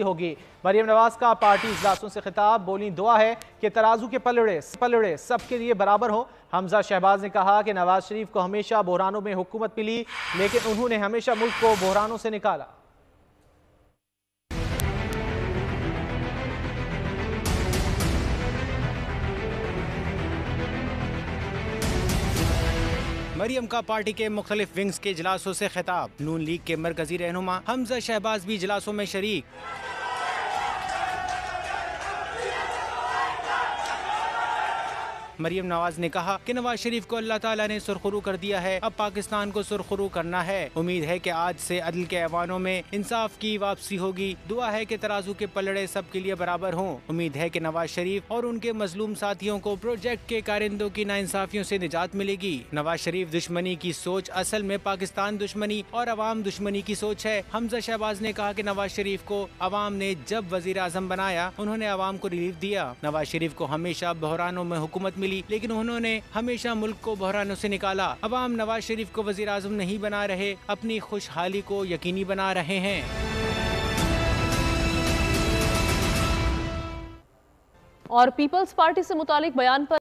होगी। मरियम नवाज का पार्टी इजलासों से खिताब, बोली दुआ है कि तराजू के पलड़े सबके लिए बराबर हो। हमजा शहबाज ने कहा कि नवाज शरीफ को हमेशा बहरानों में हुकूमत मिली, लेकिन उन्होंने हमेशा मुल्क को बहरानों से निकाला। मरियम का पार्टी के मुख्तलिफ विंग्स के इजलासों से खिताब, नून लीग के मरकजी रहनुमा हमजा शहबाज भी इजलासों में शरीक। मरियम नवाज ने कहा कि नवाज शरीफ को अल्लाह ताला ने सुरखरू कर दिया है, अब पाकिस्तान को सुरखरू करना है। उम्मीद है कि आज से अदल के ऐवानों में इंसाफ की वापसी होगी। दुआ है कि तराजू के पलड़े सबके लिए बराबर हों। उम्मीद है कि नवाज शरीफ और उनके मजलूम साथियों को प्रोजेक्ट के कारिंदों की नाइंसाफियों से निजात मिलेगी। नवाज शरीफ दुश्मनी की सोच असल में पाकिस्तान दुश्मनी और अवाम दुश्मनी की सोच है। हमजा शहबाज ने कहा कि नवाज शरीफ को अवाम ने जब वजीर आजम बनाया, उन्होंने अवाम को रिलीफ दिया। नवाज शरीफ को हमेशा बहरानों में हुकूमत मिली, लेकिन उन्होंने हमेशा मुल्क को बहरानों से निकाला। अवाम नवाज शरीफ को वजीर आजम नहीं बना रहे, अपनी खुशहाली को यकीनी बना रहे हैं। और पीपल्स पार्टी से मुतालिक बयान पर